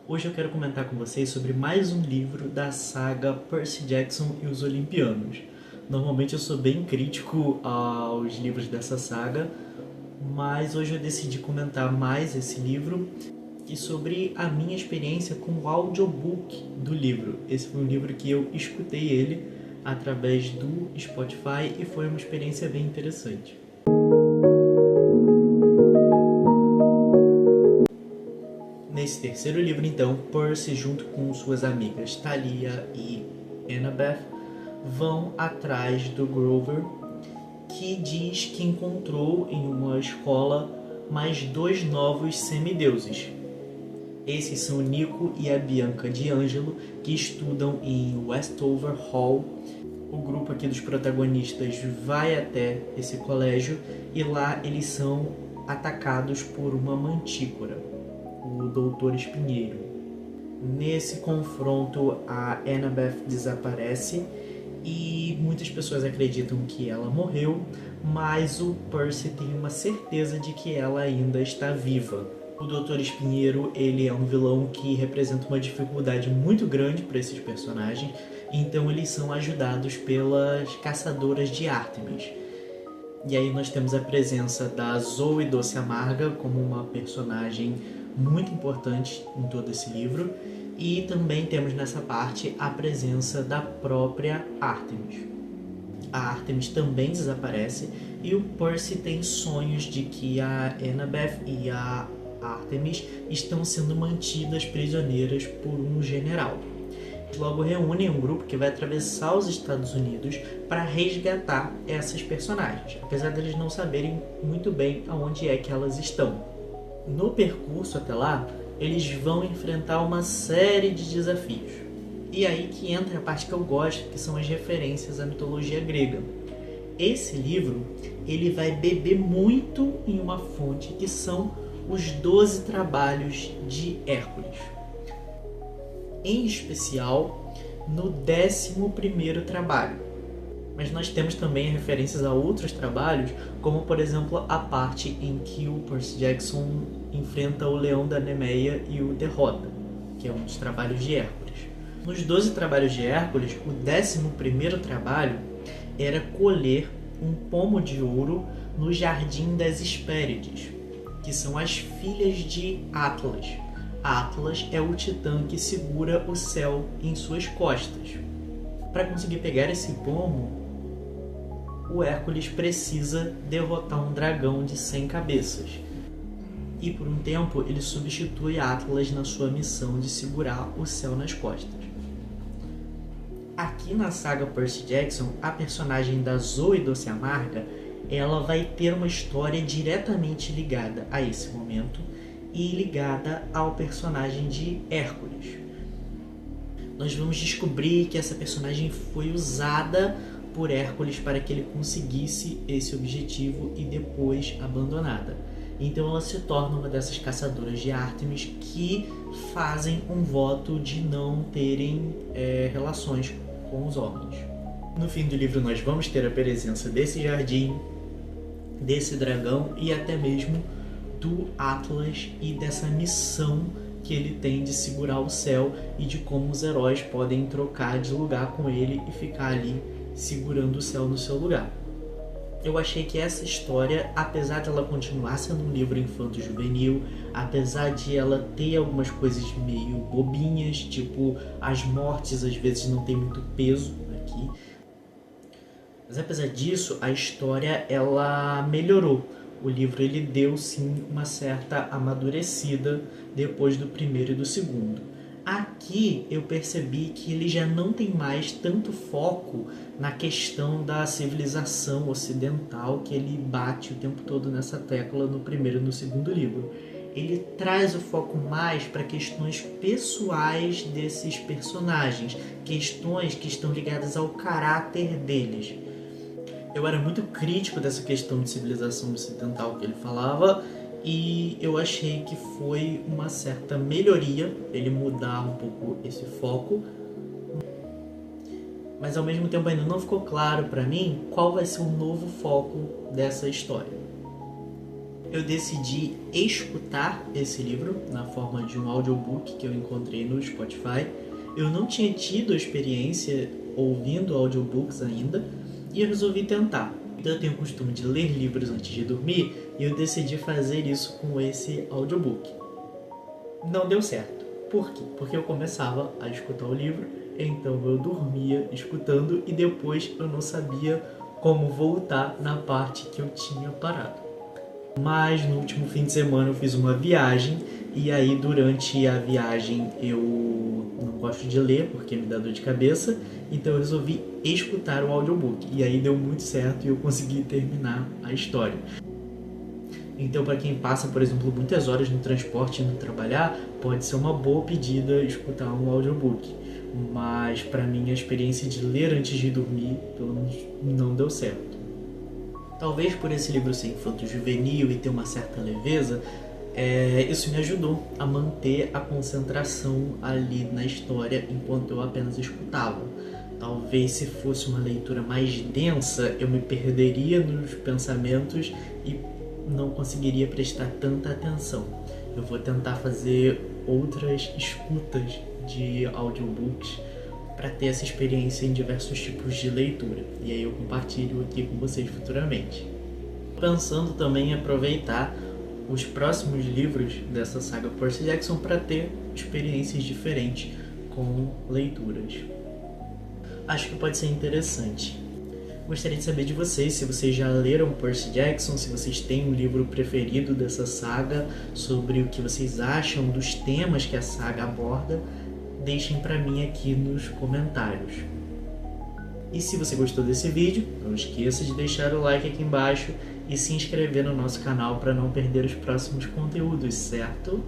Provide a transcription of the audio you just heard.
Hoje eu quero comentar com vocês sobre mais um livro da saga Percy Jackson e os Olimpianos. Normalmente eu sou bem crítico aos livros dessa saga, mas hoje eu decidi comentar mais esse livro e sobre a minha experiência com o audiobook do livro. Esse foi um livro que eu escutei ele através do Spotify e foi uma experiência bem interessante. Nesse terceiro livro, então, Percy, junto com suas amigas Thalia e Annabeth, vão atrás do Grover, que diz que encontrou em uma escola mais dois novos semideuses. Esses são Nico e a Bianca D'Angelo, que estudam em Westover Hall. O grupo aqui dos protagonistas vai até esse colégio e lá eles são atacados por uma mantícora, o Doutor Espinheiro. Nesse confronto, a Annabeth desaparece e muitas pessoas acreditam que ela morreu, mas o Percy tem uma certeza de que ela ainda está viva. O Doutor Espinheiro, ele é um vilão que representa uma dificuldade muito grande para esses personagens, então eles são ajudados pelas caçadoras de Ártemis. E aí nós temos a presença da Zoe Doce Amarga como uma personagem muito importante em todo esse livro, e também temos nessa parte a presença da própria Ártemis. A Ártemis também desaparece e o Percy tem sonhos de que a Annabeth e a Ártemis estão sendo mantidas prisioneiras por um general. Logo reúnem um grupo que vai atravessar os Estados Unidos para resgatar essas personagens, apesar de eles não saberem muito bem aonde é que elas estão. No percurso até lá, eles vão enfrentar uma série de desafios. E aí que entra a parte que eu gosto, que são as referências à mitologia grega. Esse livro, ele vai beber muito em uma fonte que são os 12 trabalhos de Hércules. Em especial, no 11º trabalho. Mas nós temos também referências a outros trabalhos, como por exemplo a parte em que o Percy Jackson enfrenta o Leão da Nemeia e o derrota, que é um dos trabalhos de Hércules. Nos 12 trabalhos de Hércules, o 11º trabalho era colher um pomo de ouro no Jardim das Hespérides, que são as filhas de Atlas. Atlas é o titã que segura o céu em suas costas. Para conseguir pegar esse pomo, o Hércules precisa derrotar um dragão de 100 cabeças. E por um tempo ele substitui Atlas na sua missão de segurar o céu nas costas. Aqui na saga Percy Jackson, a personagem da Zoe Doce Amarga, ela vai ter uma história diretamente ligada a esse momento e ligada ao personagem de Hércules. Nós vamos descobrir que essa personagem foi usada por Hércules para que ele conseguisse esse objetivo e depois abandonada. Então ela se torna uma dessas caçadoras de Ártemis que fazem um voto de não terem relações com os homens. No fim do livro nós vamos ter a presença desse jardim, desse dragão e até mesmo do Atlas e dessa missão que ele tem de segurar o céu e de como os heróis podem trocar de lugar com ele e ficar ali segurando o céu no seu lugar. Eu achei que essa história, apesar de ela continuar sendo um livro infanto-juvenil, apesar de ela ter algumas coisas meio bobinhas, tipo as mortes às vezes não tem muito peso aqui, mas apesar disso, a história ela melhorou. O livro ele deu sim uma certa amadurecida depois do primeiro e do segundo. Aqui eu percebi que ele já não tem mais tanto foco na questão da civilização ocidental que ele bate o tempo todo nessa tecla no primeiro e no segundo livro. Ele traz o foco mais para questões pessoais desses personagens, questões que estão ligadas ao caráter deles. Eu era muito crítico dessa questão de civilização ocidental que ele falava e eu achei que foi uma certa melhoria ele mudar um pouco esse foco, mas ao mesmo tempo ainda não ficou claro para mim qual vai ser o novo foco dessa história. Eu decidi escutar esse livro na forma de um audiobook que eu encontrei no Spotify. Eu não tinha tido a experiência ouvindo audiobooks ainda e eu resolvi tentar. Então eu tenho o costume de ler livros antes de dormir e eu decidi fazer isso com esse audiobook. Não deu certo. Por quê? Porque eu começava a escutar o livro, então eu dormia escutando e depois eu não sabia como voltar na parte que eu tinha parado. Mas no último fim de semana eu fiz uma viagem e aí durante a viagem eu não gosto de ler porque me dá dor de cabeça, então eu resolvi escutar o audiobook e aí deu muito certo e eu consegui terminar a história. Então, para quem passa, por exemplo, muitas horas no transporte indo trabalhar, pode ser uma boa pedida escutar um audiobook. Mas para mim a experiência de ler antes de dormir, pelo menos, não deu certo. Talvez por esse livro ser infanto-juvenil e ter uma certa leveza, isso me ajudou a manter a concentração ali na história enquanto eu apenas escutava. Talvez se fosse uma leitura mais densa, eu me perderia nos pensamentos e não conseguiria prestar tanta atenção. Eu vou tentar fazer outras escutas de audiobooks para ter essa experiência em diversos tipos de leitura. E aí eu compartilho aqui com vocês futuramente. Pensando também em aproveitar os próximos livros dessa saga Percy Jackson para ter experiências diferentes com leituras. Acho que pode ser interessante. Gostaria de saber de vocês, se vocês já leram Percy Jackson, se vocês têm um livro preferido dessa saga, sobre o que vocês acham dos temas que a saga aborda, deixem pra mim aqui nos comentários. E se você gostou desse vídeo, não esqueça de deixar o like aqui embaixo e se inscrever no nosso canal para não perder os próximos conteúdos, certo?